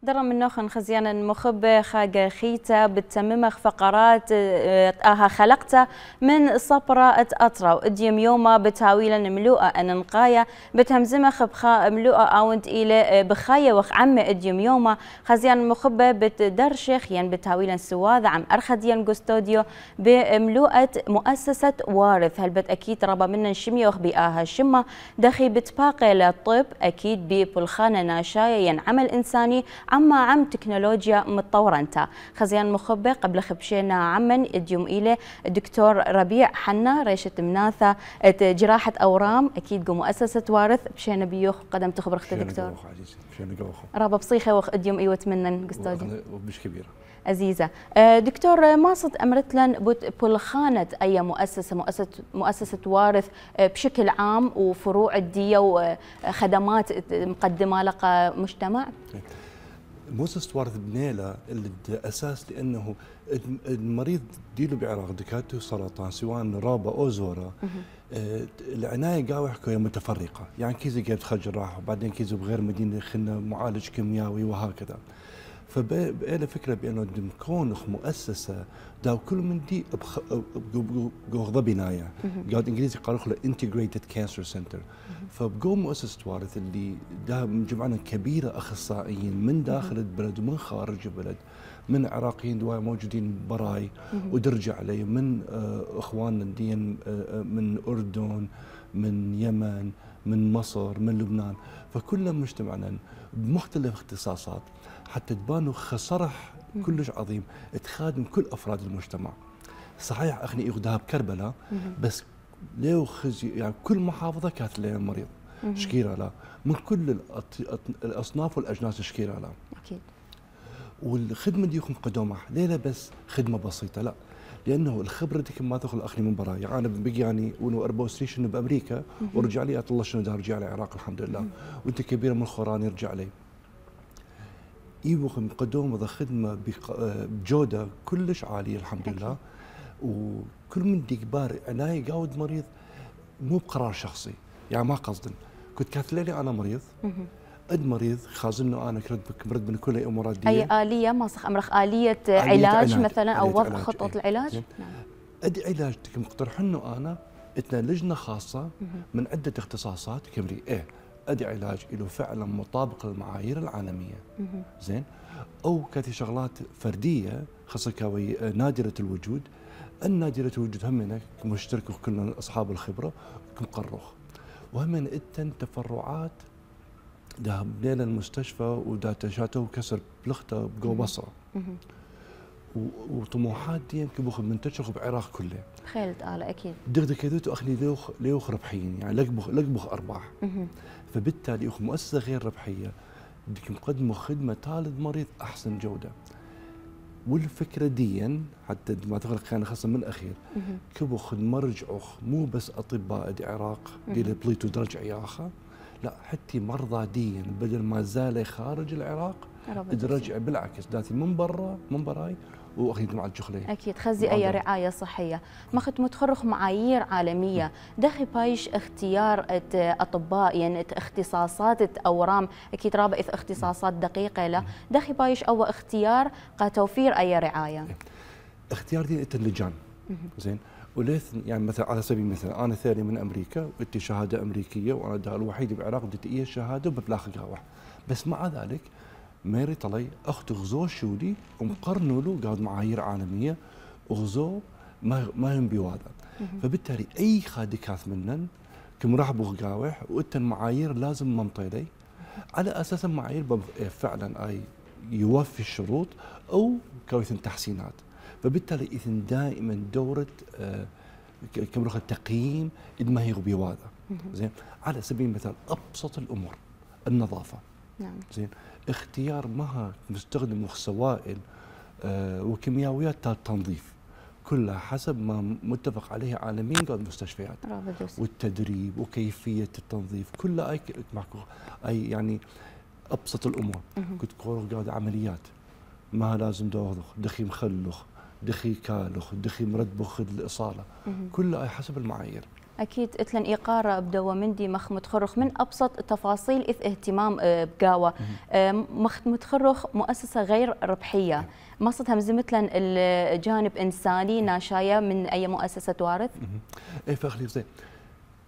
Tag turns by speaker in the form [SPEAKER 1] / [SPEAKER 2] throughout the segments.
[SPEAKER 1] درم من نوخن خزيانا مخبة خاقة خيتا بتممخ فقرات آها خلقتا من صبرة أطرا وإديم يوما بتاويلا ملوءة أننقايا بتهمزمخ بخا ملوءة أوند إلى بخايا وخ عم إديم يوما خزيانا مخبة بتدرشخ ين بتاويلا سواذ عم أرخديان قستوديو بملوءة مؤسسة وارث هلبت أكيد ربا من شمي وخ بآها شمة دخي بتباقي للطب أكيد ببلخانة ناشايا ين عمل إنساني عم تكنولوجيا متطورة انت خزيان مخبة قبل خبشينا عمن اديوم إليه الدكتور ربيع حنا ريشة مناثة جراحة أورام أكيد جو مؤسسة وارث بشينا بيوخ قدم تخبر اخت الدكتور رابا بصيخة وخ اديوم إيوة منن قستودي
[SPEAKER 2] مش كبيرة
[SPEAKER 1] عزيزة دكتور ما صد أمرت لن بلخانة أي مؤسسة وارث بشكل عام وفروع الدية وخدمات مقدمة لقى مجتمع؟
[SPEAKER 2] مؤسسة وارث بنيلة الأساس لأنه المريض ديله بعراق دكاتره سرطان سواء رابا أو زورا العناية قاوي حكاية متفرقة يعني كيزي جايب خرج جراح وبعدين كيزي بغير مدينة خلنا معالج كيميائي وهكذا فبقى فكرة بأنه كون مؤسسة داو كل من دي بغض بناية قاعد إنجليزي قالوا له integrated cancer center فبقوا مؤسسة وارث اللي ده مجمعنا كبيرة أخصائيين من داخل البلد ومن خارج البلد من عراقيين دواء موجودين براي ودرجة عليه من إخواننا الدين من أردن من يمن من مصر من لبنان فكلهم مجتمعنا بمختلف اختصاصات حتى تبانوا خصرح كلش عظيم تخادم كل افراد المجتمع. صحيح اخني يغدها بكربلاء بس لو خزي يعني كل محافظه كانت لها مريض شكيره لا من كل الاصناف والاجناس شكيره لا. اكيد. والخدمه دي يكون قدومها ليله بس خدمه بسيطه لا لانه الخبره دي ما تاخذ اخني من براي يعني انا بقي يعني وانا 24 سنه بامريكا ورجع لي الله شنو دار رجع لي العراق الحمد لله وانت كبيره من الخوراني رجع لي يبغى مقدم خدمه بجوده كلش عاليه الحمد لله وكل من دي كبار عنايه يقاود مريض مو بقرار شخصي يعني ما قصدا كنت كاتله لي انا مريض قد مريض خازنه انا كنت مريض من كل امورات دي
[SPEAKER 1] اي اليه ما صح امرخ اليه علاج مثلا او وضع خطه العلاج
[SPEAKER 2] نعم ادي علاج مقترحنه انا اتنا لجنه خاصه من عده اختصاصات كمري ادي علاج له فعلا مطابق للمعايير العالميه زين او كانت شغلات فرديه خاصه كوي نادره الوجود النادره الوجود همنا مشترك كلنا اصحاب الخبره مقرخ وهمنا اتن تفرعات ده بنينا المستشفى ودا تشاتو كسر بلخته بقو بصره وطموحات دي يمكن بخ منتشر بعراق كله
[SPEAKER 1] خيلت اكيد
[SPEAKER 2] دغدغ كذوتو اخني ليوخ ربحيين يعني لقبخ ارباح فبالتالي اخ مؤسسه غير ربحيه بدك مقدمه خدمه طالب مريض احسن جوده والفكره ديا حتى ما تغلق كان خاصه من الاخير كبخ مرجع مو بس اطباء العراق دي بليتو درجه ياخا لا حتى مرضى ديا بدل ما زال خارج العراق درجع بالعكس داتي من برا من براي واخذ مع الجخلي
[SPEAKER 1] اكيد خزي اي رعايه صحيه ما خد متخرخ معايير عالميه دخي بايش اختيار اطباء يعني اختصاصات اورام اكيد رابع اختصاصات دقيقه لا دخي بايش او اختيار توفير اي رعايه
[SPEAKER 2] اختيار دي اللجان زين وليث يعني مثلا على سبيل المثال انا ثاني من امريكا ودي شهاده امريكيه وانا دا الوحيد بعراق بدي ايه الشهاده وببلاغ قاوح بس مع ذلك ميري طلي اخت غزو شولي ومقرنوا له قاعد معايير عالميه وغزو ما هم بيواذا فبالتالي اي خادكات منن كمرحب وقاوح وانت معايير لازم منطيلي على اساس المعايير فعلا اي يوفي الشروط او كويثن تحسينات فبالتالي اذن دائما دوره كمرخ التقييم ما هي بيواذا زين على سبيل المثال ابسط الامور النظافه نعم زين اختيار مها مستخدم سوائل وكيميائيات التنظيف كلها حسب ما متفق عليه عالميا قاعد المستشفيات والتدريب وكيفيه التنظيف كلها اي يعني ابسط الامور كنت قاعد عمليات ما لازم دوغ دخي مخلخ دخي كالخ دخي مرتبخ الاصاله كلها حسب المعايير
[SPEAKER 1] أكيد إتلن إيقارة بدوا مندي مخ متخرخ من أبسط التفاصيل إذ اهتمام بقاوة مخ متخرخ مؤسسة غير ربحية مصدها مزمتلن الجانب إنساني ناشاية من أي مؤسسة توارث؟
[SPEAKER 2] إيه فخلي زين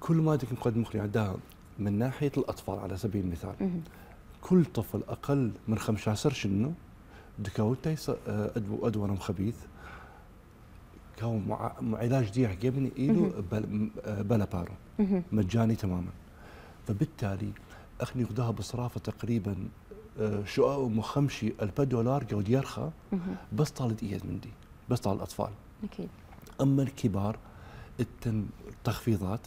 [SPEAKER 2] كل ما بدك نقدم لي عندها من ناحية الأطفال على سبيل المثال كل طفل أقل من 15 سنة دكاوتي أدورم خبيث كاو مع علاج ديح جبني إيلو بلا بارو مجاني تماما فبالتالي أخني ياخذها بصرافة تقريبا شقق مخمشي $1000 قود يرخى بس طالت إيد من دي بس طال الأطفال
[SPEAKER 1] أكيد.
[SPEAKER 2] أما الكبار التخفيضات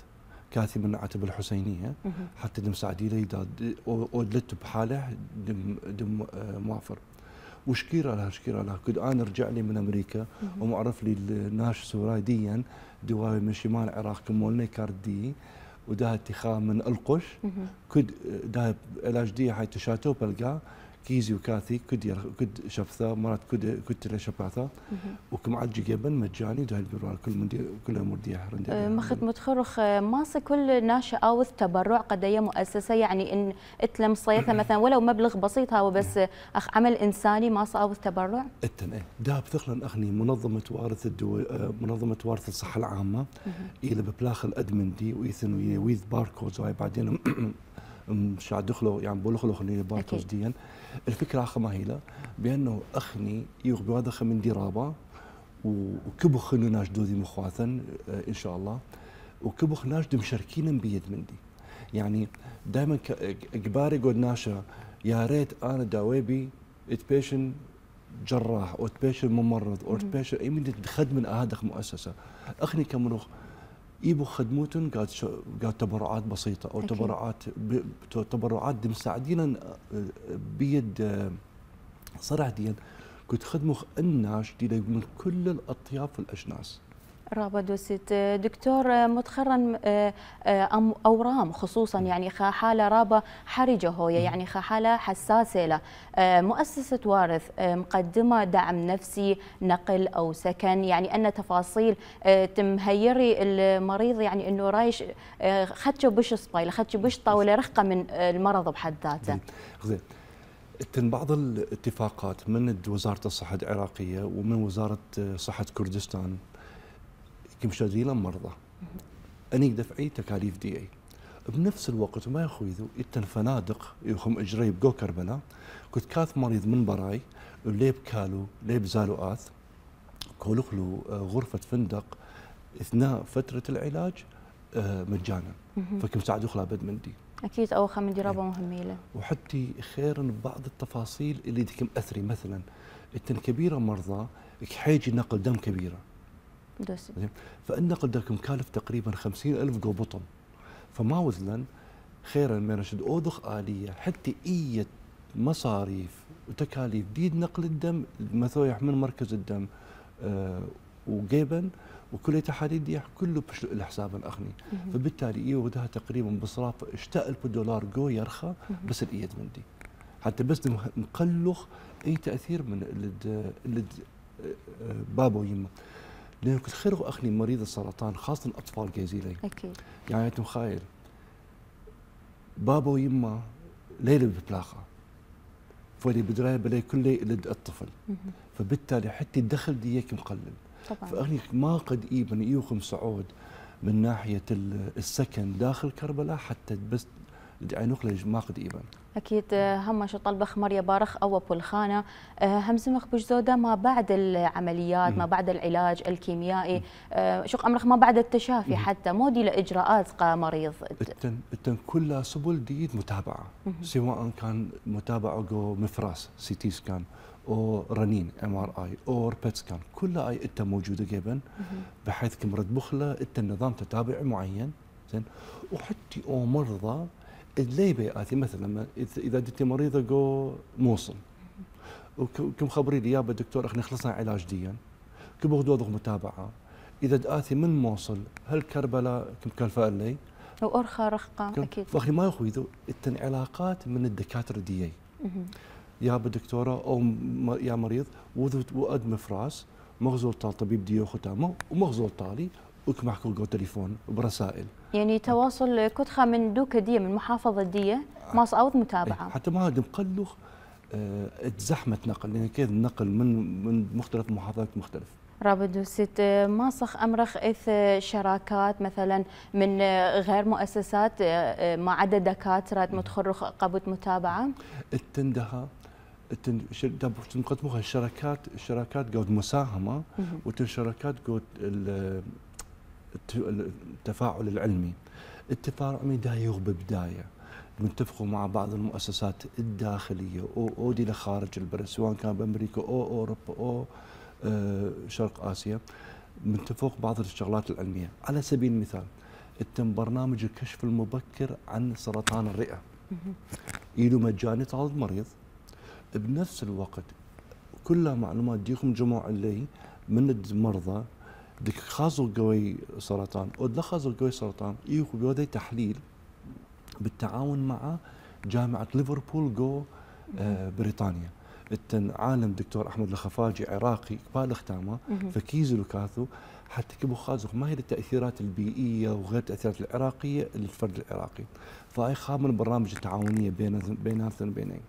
[SPEAKER 2] كاثي من عتب الحسينية حتى دم سعديلي ودلت بحاله دم موافر وشكيرة لها كنت أنا رجع لي من أمريكا ومعرف لي الناش سورايديا دواوي من شمال العراق كمولني كاردي وده اتخاذ من القش كد ده علاج دي حي تشاتو بلقى كيزي وكاثي كد شفثا مرات كد شباثا وكم عجي جبن مجاني ده البروال كل امور دي
[SPEAKER 1] مخت متخرخ ماسك كل ناشئ اوث تبرع قضيه مؤسسه يعني ان اتلم صيتها مثلا ولو مبلغ بسيط هو بس عمل انساني ما اوث تبرع
[SPEAKER 2] اتن ايه ده بثقلا اخني منظمه وارث الصحه العامه الى ببلاخ الادمندي ويثن ويذ باركودز وهي بعدين مش دخلوا يعني بولخلو خليني باركوز ديا الفكره اخر ما هي بانه اخني يغ بواضخ من درابه وكبخ ناش دودي مخواثن ان شاء الله وكبخ ناش مشاركين بيد مندي يعني دائما اجباري قد ناشا يا ريت انا داويبي اتبيشن جراح او اتبيشن ممرض او اتبيشن اي من خدمه هذا مؤسسه اخني كمروخ يبو خدموتن قاد تبرعات بسيطه او تبرعات دي مساعدين بيد صراحه دي كنت خدموا الناس دي من كل الاطياف والاجناس
[SPEAKER 1] رابا دوست دكتور متخرن اورام خصوصا يعني حاله رابا حرجه هويه يعني حاله حساسه له مؤسسه وارث مقدمه دعم نفسي نقل او سكن يعني ان تفاصيل تمهيري المريض يعني انه رايش خدشه بش سبايل خدشه بش طاوله رخقه من المرض بحد ذاته
[SPEAKER 2] زين بعض الاتفاقات من وزاره الصحه العراقيه ومن وزاره صحه كردستان كمشاديلا مرضى اني دفعي تكاليف دي اي بنفس الوقت ما يخويذوا التن فنادق يخم اجري بقو كربلاء كنت كاث مريض من براي ليب كالو ليب زالو اث كولخلو غرفه فندق اثناء فتره العلاج مجانا فكم ساعد يخلى بد من دي
[SPEAKER 1] اكيد او خم درابه مهمه له
[SPEAKER 2] وحتى خيرا بعض التفاصيل اللي ديكم اثري مثلا التن كبيره مرضى حيجي نقل دم كبيره فالنقل ده مكلف تقريبا 50,000 جو بطن فما وزنا خيرا من رشد اوضخ آلية حتى اية مصاريف وتكاليف ديد نقل الدم مثويح من مركز الدم وجيبن وكل تحاليل دي كله الحساب الاخني فبالتالي يوغدها تقريبا بصراف $1000 جو يرخى بس الايد من دي حتى بس مقلخ اي تاثير من بابا ويمه لأنه كنت خير أخني مريض السرطان خاصة الأطفال جايزيلي
[SPEAKER 1] أكيد
[SPEAKER 2] يعني أنت مخايل بابا ويما ليلة ببلاخة فولي بدراية بلاي كل ليلة الطفل فبالتالي حتى الدخل ديك مقلل
[SPEAKER 1] طبعا
[SPEAKER 2] فأخني ما قد إيبن إيوخم صعود من ناحية السكن داخل كربلاء حتى بس عينوخ ما قد إيبن
[SPEAKER 1] أكيد همش طلبخ مريا بارخ أو بالخانة همزمخ بجزودة ما بعد العمليات ما بعد العلاج الكيميائي شو أمرخ ما بعد التشافي حتى مودي لإجراءات مريض
[SPEAKER 2] التن كلها سبل ديد متابعة سواء كان متابعة جو مفراس سي تي سكان أو رنين MRI أو بيت سكان كلها أي التن موجودة جيبا بحيث كمرد بخلة التن نظام تتابعي معين زين وحتى أو مرضى اللي بيأتي مثلا اذا دتي مريضه جو موصل وكم خبري لي يابا دكتور اخنا خلصنا علاج ديا كم بغدو متابعه اذا داتي من موصل هل كربلاء كم كلفه لي
[SPEAKER 1] وارخى رخقه اكيد
[SPEAKER 2] فاخي ما يخويذو التن علاقات من الدكاتره ديي يابا دكتوره او يا مريض وذو واد مفراس مغزول طال طبيب ديو ختامه ومغزول طالي وكمحكو جو تليفون برسائل.
[SPEAKER 1] يعني تواصل كتخة من دوكا دية من محافظة دية ما صعود متابعة.
[SPEAKER 2] حتى ما هذا مقلخ اتزحمت نقل، لان كيف النقل من مختلف محافظات مختلف.
[SPEAKER 1] رابد ست ماسخ أمرخ إث شراكات مثلا من غير مؤسسات ما عدا دكاترة متخرخ قبض متابعة؟
[SPEAKER 2] التندها تنقدموها الشراكات قود مساهمة والشراكات قود التفاعل العلمي. التفاعل العلمي دا يغبى بداية متفقوا مع بعض المؤسسات الداخلية أو دي لخارج البلد، سواء كان بأمريكا أو أوروبا أو شرق آسيا، متفق بعض الشغلات العلمية. على سبيل المثال تم برنامج الكشف المبكر عن سرطان الرئة، إله مجاني طالب مريض، بنفس الوقت كلها معلومات ديكم جمع لي من المرضى ديك خازو قوي سرطان او لا خازو قوي سرطان يخو بيودي تحليل بالتعاون مع جامعة ليفربول جو بريطانيا. التن عالم دكتور احمد الخفاجي عراقي قبال اختامه فكيزو لكاثو حتى كبو خازو ما هي التاثيرات البيئيه وغير التاثيرات العراقيه للفرد العراقي. فهي خام البرامج التعاونيه بيناتنا بينين.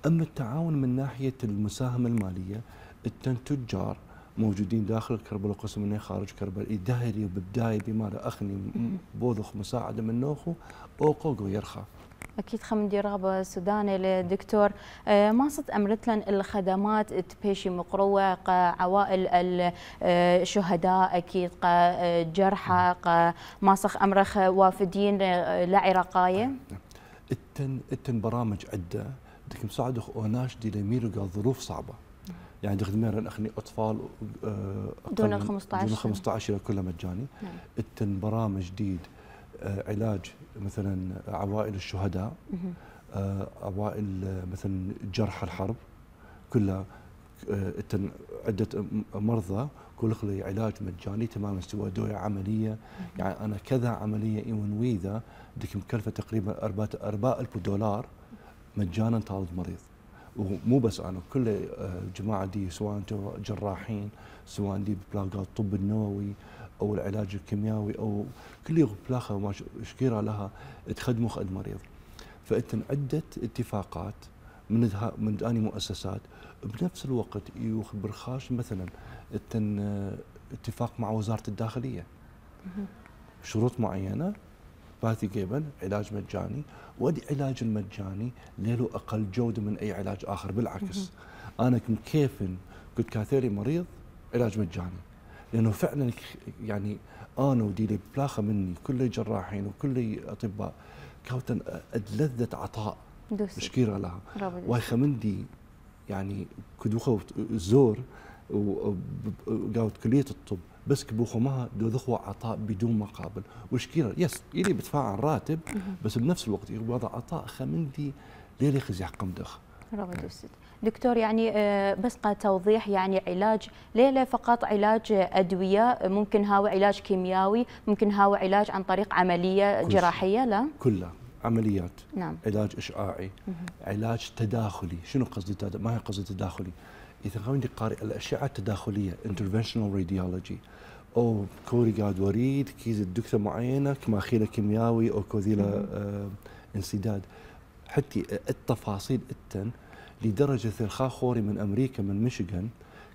[SPEAKER 2] اما التعاون من ناحيه المساهمه الماليه التن تجار موجودين داخل كربلاء وقسم مني خارج كربلاء الدهري وبدايه بما اخني بوضخ مساعده من نوخو او قوقو يرخى.
[SPEAKER 1] أكيد خمدي رغبة سوداني للدكتور ما صد أمرتلن الخدمات تبيشي مقروة عوائل الشهداء أكيد جرحى ما صخ أمرخ وافدين لعراقاية.
[SPEAKER 2] التن برامج عدة دك مساعدة أوناش دي لميلو قال ظروف صعبة. يعني دخدمير أخني أطفال
[SPEAKER 1] دون 15
[SPEAKER 2] دون 15 كلها مجاني. التن برامج جديد علاج مثلا عوائل الشهداء، عوائل مثلا جرحى الحرب كلها عدة مرضى كل خلي علاج مجاني تماما سوى دوية عملية. يعني أنا كذا عملية إيون ويذا ديك مكلفة تقريبا 4000 دولار مجانا طالب مريض. ومو بس أنا كل جماعة دي سواء جراحين سواء دي بلاقات الطب النووي او العلاج الكيميائي او كل بلاخه وما شكيره لها تخدموا خد مريض. فانت عده اتفاقات من اني مؤسسات بنفس الوقت ياخذ برخاش مثلا اتفاق مع وزاره الداخليه شروط معينه باثي جيبن علاج مجاني، ودي علاج المجاني ليله اقل جوده من اي علاج اخر. بالعكس انا كيف كنت كاثيري مريض علاج مجاني لانه فعلا يعني انا وديلي بلاخه مني كل جراحين وكل اطباء كوتن لذة عطاء مشكيره لها وايخه مندي يعني كدوخه زور وقاوت كليه الطب بس كبوخه معها دوذخوا عطاء بدون مقابل وشكيره يس يلي بدفع عن راتب بس بنفس الوقت يبغى عطاء خمندي ليلي خزي حقم دخ.
[SPEAKER 1] دكتور يعني بس توضيح يعني علاج ليلة فقط علاج أدوية ممكن هاو علاج كيميائي ممكن هاو علاج عن طريق عملية جراحية لا؟
[SPEAKER 2] كلها عمليات.
[SPEAKER 1] نعم.
[SPEAKER 2] علاج إشعاعي علاج تداخلي. شنو قصدي ما هي قصدي تداخلي؟ إذا عندي قارئ الأشعة التداخلية interventional radiology أو كوري قاعد وريد كيز الدكتور معينة كماخيلة كيميائي أو كوذيلة انسداد حتى التفاصيل التن لدرجة الخا خوري من أمريكا من ميشيغان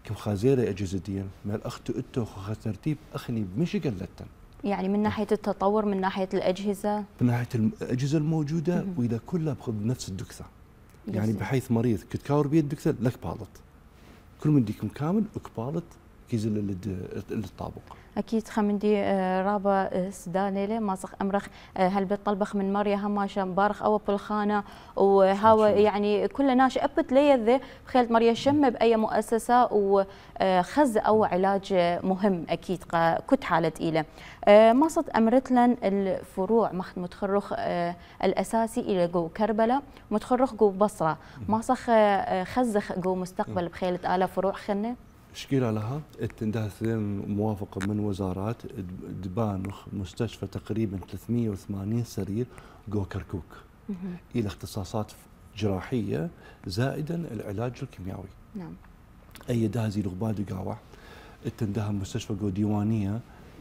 [SPEAKER 2] كم خازيرة أجهزة من الأخت أتو ترتيب أخني بميشيغان لتن.
[SPEAKER 1] يعني من ناحية التطور من ناحية الأجهزة؟
[SPEAKER 2] من ناحية الأجهزة الموجودة وإذا كلها بخذ نفس الدكتور. يعني بحيث مريض كتكاور بيد الدكتور لك بالط كل من ديكم كامل وكبالط كيزل للطابق.
[SPEAKER 1] أكيد خمندي رابا سدانيلة ماسخ أمرخ هل بتطلبخ من مريا هماشا مبارخ أو بالخانة وهاو يعني كل ناش أبت ليذ بخيلت مريا شم بأي مؤسسة وخز أو علاج مهم أكيد كنت حالة إلى ماسط أمرت لن الفروع متخرخ الأساسي إلى جو كربلاء متخرخ جو بصرة ماسخ خزخ جو مستقبل بخيلة آلاف فروع خنة
[SPEAKER 2] شكيرة لها انتهت موافقة من وزارات دبانخ مستشفى تقريبا 380 سرير جو كركوك إلى اختصاصات جراحية زائدا العلاج الكيميائي.
[SPEAKER 1] نعم.
[SPEAKER 2] أي دازي لغباد وقاوح انتهى مستشفى جو ديوانية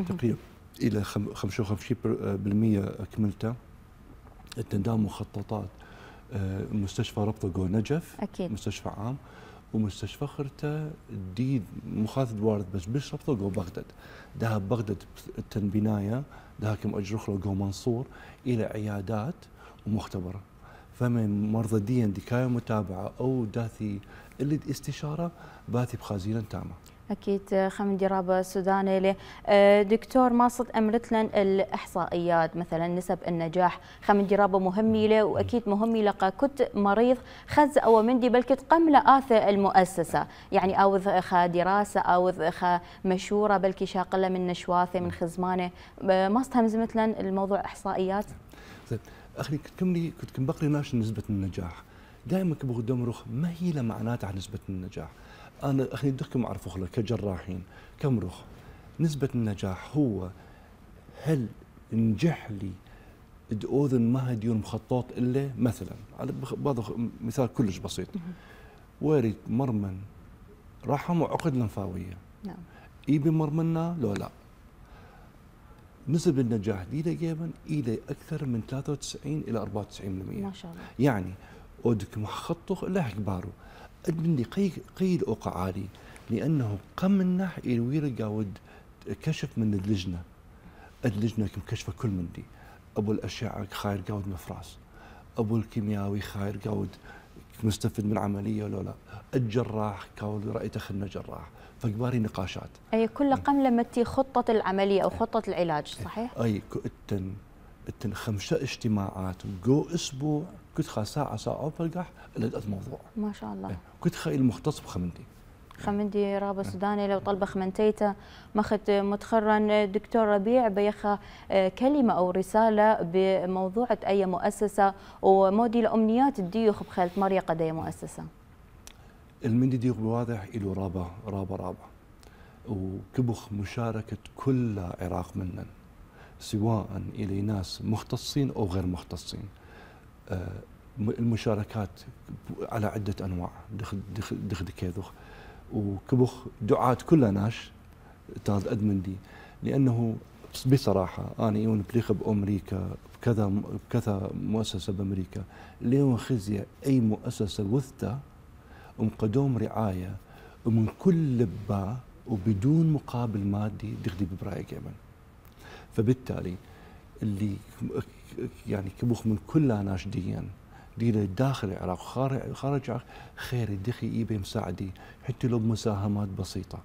[SPEAKER 2] تقريبا الى 55% اكملته. التندام مخططات مستشفى ربطة نجف،
[SPEAKER 1] أكيد.
[SPEAKER 2] مستشفى عام، ومستشفى خرته جديد مخاذ وارد بس ربطة بغداد. ده بغداد التنبينايه ده كم اجرخ له منصور الى عيادات ومختبره. فمن مرضى دي كاية متابعه او داثي اللي استشاره باثي بخزينه تامه.
[SPEAKER 1] أكيد. خمدي رابا سوداني لي دكتور ماصد أمرت لنا الإحصائيات مثلا نسب النجاح خمدي رابا مهمي له وأكيد مهمي لقى كنت مريض خز أو مندي بل كنت قملة آثة المؤسسة يعني أوذ خا دراسة أوذ خا مشورة بلكي شاقلة من نشواثة من خزمانة ماصد همز مثلا الموضوع إحصائيات.
[SPEAKER 2] أخي كنت كم بقري ناش نسبة النجاح دائما كبغ دمرخ ما هي له معنات على نسبة النجاح. أنا أخي دكم أعرف أخلا كجراحين كم رخ نسبة النجاح هو هل نجح لي أذن ما هديون مخطط إلا مثلا على بعض مثال كلش بسيط وارد مرمن رحم وعقد لنفاوية
[SPEAKER 1] نعم
[SPEAKER 2] إيبي مرمنا لو لا نسب النجاح دي جيبا إلى أكثر من 93 إلى 94%.
[SPEAKER 1] ما شاء الله.
[SPEAKER 2] يعني أودك مخطط لا كبارو أدني قيد أوقع عالي لأنه قم منه يروير قاود كشف من اللجنة كم كشف كل من دي أبو الأشعة خاير قاود مفراس أبو الكيميائي خاير قاود مستفد من عملية ولا لا الجراح قاود رأيت خلنا جراح فكباري نقاشات.
[SPEAKER 1] أي كل قم لما تي خطة العملية أو خطة العلاج صحيح؟
[SPEAKER 2] أي التن 5 اجتماعات جو أسبوع كنت خا ساعة برقح لدأت موضوع.
[SPEAKER 1] ما شاء الله.
[SPEAKER 2] كنت خا المختص بخمندي.
[SPEAKER 1] خمندي رابا سوداني لو طلبة خمنتيتا مخت متخرن دكتور ربيع بيخا كلمة أو رسالة بموضوع أي مؤسسة ومودي لأمنيات الديوخ بخالة مريا قد أي مؤسسة.
[SPEAKER 2] المندي ديوخ بواضح إلو رابا وكبخ مشاركة كل عراق منن سواء إلى ناس مختصين أو غير مختصين. المشاركات على عدة أنواع دخل كيذوخ وكبخ دعاة كل ناش تاز أدمندي لأنه بصراحة أنا يوم بليخ بأمريكا بكذا مؤسسة بأمريكا اليوم خزية أي مؤسسة وثتا ومقدوم رعاية ومن كل لبا وبدون مقابل مادي دخدي ببراية جيبن. فبالتالي اللي يعني كبخ من كل ناش دي داخل العراق خارج العراق خير دخي إيبي مساعدي حتى لو بمساهمات بسيطة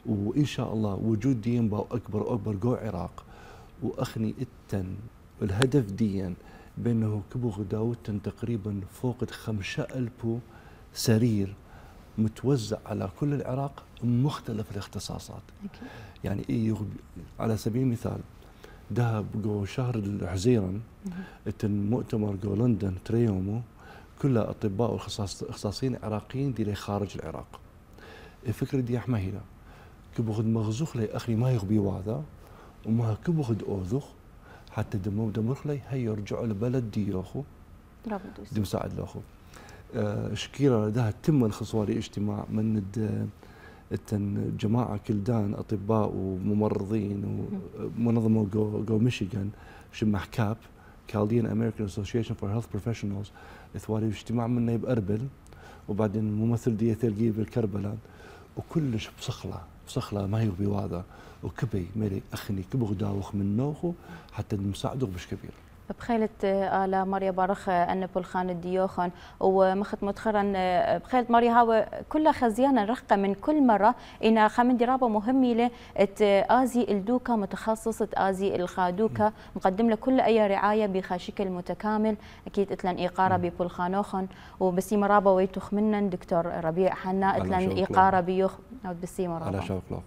[SPEAKER 2] وإن شاء الله وجود دين باو أكبر جو عراق وأخني الهدف ديا بأنه كبخ داوتن تقريبا فوق 5,000 سرير متوزع على كل العراق مختلف الاختصاصات. يعني إيه على سبيل المثال ده جو شهر الحزيران مؤتمر جو لندن تريومو كلها اطباء واختصاصيين عراقيين دي خارج العراق. الفكره دي احمهيلا كبغد مغزوخ لي اخي ما يغبي واذا وما كبغد اوذخ حتى دمرخ لي هي يرجعوا البلد دي ياخو دي مساعد لاخو. شكيرا ده تم الخصوالي اجتماع من جماعة كلدان أطباء وممرضين ومنظمة جو ميشيغان شمح كاب كالدين أمريكان أسوسيشن فور هيلث بروفيشنالز إثواري اجتماع منا بأربل وبعدين ممثل دي ثلقي بالكربلاء وكلش بصخلة ما هي بواذا وكبي مالي أخني كبغ داوخ من نوخو حتى نساعده بش كبير.
[SPEAKER 1] بخيلة آلا ماريا بارخ أن بولخان الديوخان ومخت متخرن بخيلة ماريا هاو كل خزيانة رقة من كل مرة إن خامن درابة مهمة له آزي الدوكا متخصصة آزي الخادوكا مقدم له كل أي رعاية بشكل متكامل أكيد إتلن إيقارة ببولخانوخن وبسيمة رابة ويتوخ منن دكتور ربيع حنا إتلن إيقارة بيوخ بسيمة رابة.
[SPEAKER 2] على شوق